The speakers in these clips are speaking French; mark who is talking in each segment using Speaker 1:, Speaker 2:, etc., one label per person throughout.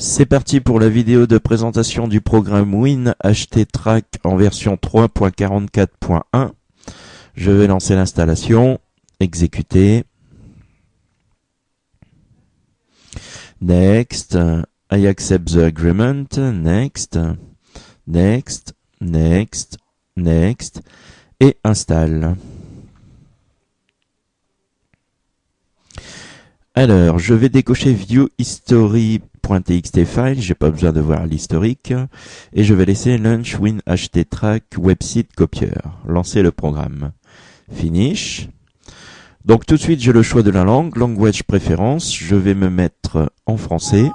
Speaker 1: C'est parti pour la vidéo de présentation du programme WinHTTrack en version 3.44.1. Je vais lancer l'installation, exécuter. Next, I accept the agreement, next, next, next, next, et installe. Alors, je vais décocher View History.txt file, j'ai pas besoin de voir l'historique, et je vais laisser Launch WinHTTrack Website Copier. Lancer le programme. Finish. Donc tout de suite, j'ai le choix de la langue, Language Preference, je vais me mettre en français.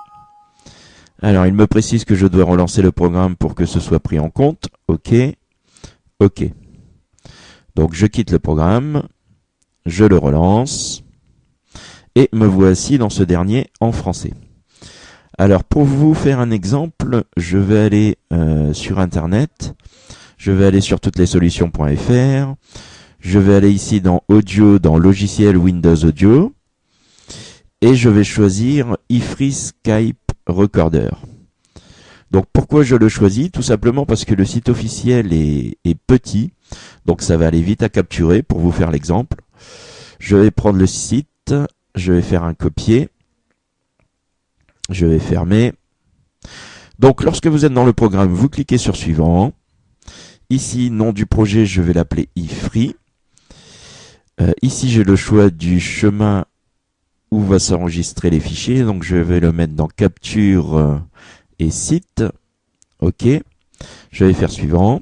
Speaker 1: Alors, il me précise que je dois relancer le programme pour que ce soit pris en compte. OK. OK. Donc, je quitte le programme, je le relance. Et me voici dans ce dernier en français. Alors pour vous faire un exemple, je vais aller sur Internet, je vais aller sur toutes-les-solutions.fr, je vais aller ici dans Audio, dans Logiciel Windows Audio, et je vais choisir iFree Skype Recorder. Donc pourquoi je le choisis? Tout simplement parce que le site officiel est petit, donc ça va aller vite à capturer pour vous faire l'exemple. Je vais prendre le site. Je vais faire un copier. Je vais fermer. Donc, lorsque vous êtes dans le programme, vous cliquez sur Suivant. Ici, nom du projet, je vais l'appeler iFree. Ici, j'ai le choix du chemin où va s'enregistrer les fichiers. Donc, je vais le mettre dans Capture et Site. OK. Je vais faire Suivant.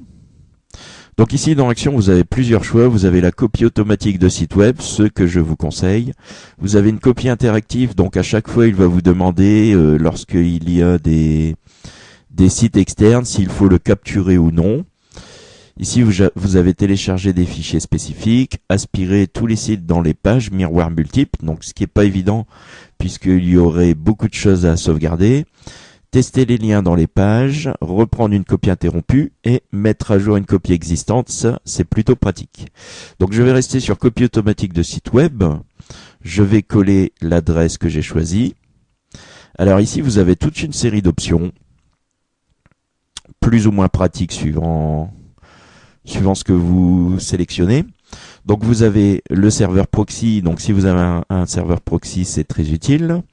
Speaker 1: Donc ici, dans Action, vous avez plusieurs choix. Vous avez la copie automatique de site web, ce que je vous conseille. Vous avez une copie interactive, donc à chaque fois, il va vous demander, lorsqu'il y a des sites externes, s'il faut le capturer ou non. Ici, vous avez téléchargé des fichiers spécifiques, aspiré tous les sites dans les pages, miroirs multiples, donc ce qui n'est pas évident, puisqu'il y aurait beaucoup de choses à sauvegarder. Tester les liens dans les pages, reprendre une copie interrompue et mettre à jour une copie existante, ça c'est plutôt pratique. Donc je vais rester sur copie automatique de site web, je vais coller l'adresse que j'ai choisie. Alors ici vous avez toute une série d'options, plus ou moins pratiques suivant ce que vous sélectionnez. Donc vous avez le serveur proxy, donc si vous avez un serveur proxy c'est très utile.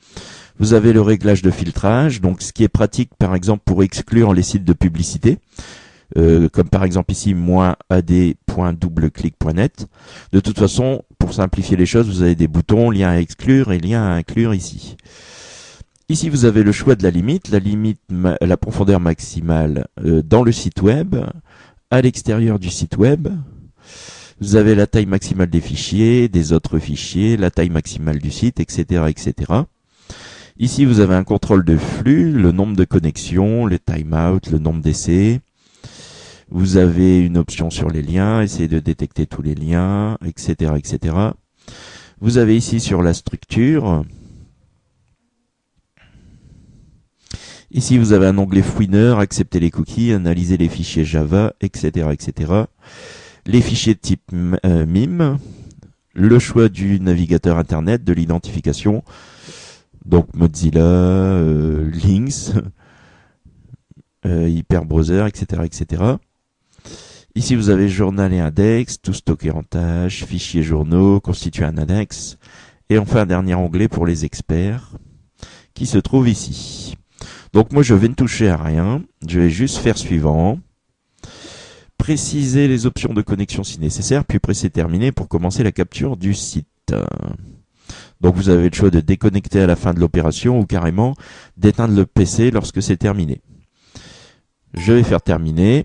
Speaker 1: Vous avez le réglage de filtrage, donc ce qui est pratique par exemple pour exclure les sites de publicité, comme par exemple ici -ad.doubleclick.net. De toute façon, pour simplifier les choses, vous avez des boutons liens à exclure et liens à inclure ici. Ici, vous avez le choix de la limite, la profondeur maximale dans le site web, à l'extérieur du site web. Vous avez la taille maximale des fichiers, des autres fichiers, la taille maximale du site, etc., etc. Ici, vous avez un contrôle de flux, le nombre de connexions, les timeouts, le nombre d'essais. Vous avez une option sur les liens, essayer de détecter tous les liens, etc., etc. Vous avez ici sur la structure. Ici, vous avez un onglet fouineur, accepter les cookies, analyser les fichiers Java, etc., etc. Les fichiers de type MIME, le choix du navigateur Internet, de l'identification, donc Mozilla, Lynx, Hyperbrowser, etc., etc. Ici, vous avez journal et index, tout stocké en tâches, fichiers journaux, constituer un index, et enfin un dernier onglet pour les experts, qui se trouve ici. Donc moi, je vais ne toucher à rien, je vais juste faire suivant, préciser les options de connexion si nécessaire, puis presser terminer pour commencer la capture du site. Donc vous avez le choix de déconnecter à la fin de l'opération ou carrément d'éteindre le PC lorsque c'est terminé. Je vais faire terminer,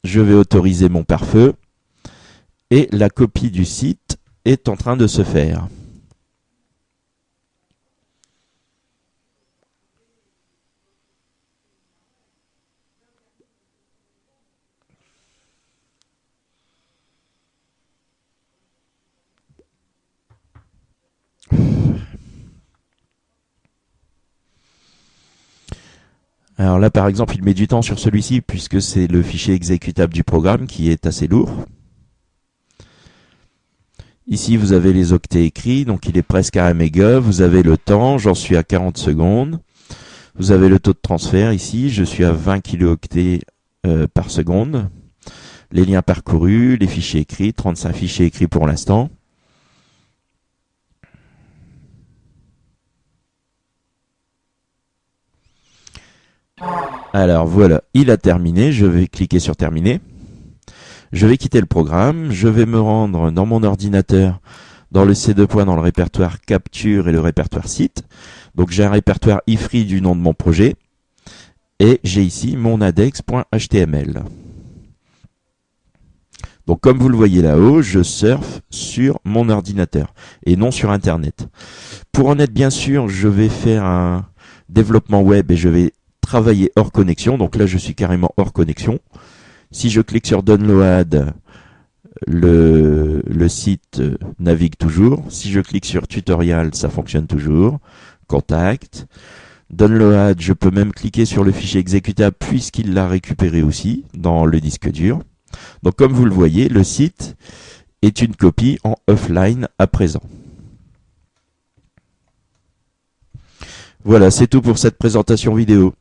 Speaker 1: je vais autoriser mon pare-feu et la copie du site est en train de se faire. Alors là, par exemple, il met du temps sur celui-ci puisque c'est le fichier exécutable du programme qui est assez lourd. Ici, vous avez les octets écrits, donc il est presque à 1 méga. Vous avez le temps, j'en suis à 40 secondes. Vous avez le taux de transfert ici, je suis à 20 kilooctets par seconde. Les liens parcourus, les fichiers écrits, 35 fichiers écrits pour l'instant. Alors voilà, il a terminé, je vais cliquer sur terminer. Je vais quitter le programme, je vais me rendre dans mon ordinateur, dans le C2 points, dans le répertoire capture et le répertoire site. Donc j'ai un répertoire ifree du nom de mon projet et j'ai ici mon index.html. Donc comme vous le voyez là-haut, je surfe sur mon ordinateur et non sur Internet. Pour en être bien sûr, je vais faire un développement web et je vais travailler hors connexion. Donc là, je suis carrément hors connexion. Si je clique sur Download, le site navigue toujours. Si je clique sur Tutorial, ça fonctionne toujours. Contact. Download, je peux même cliquer sur le fichier exécutable puisqu'il l'a récupéré aussi dans le disque dur. Donc comme vous le voyez, le site est une copie en offline à présent. Voilà, c'est tout pour cette présentation vidéo.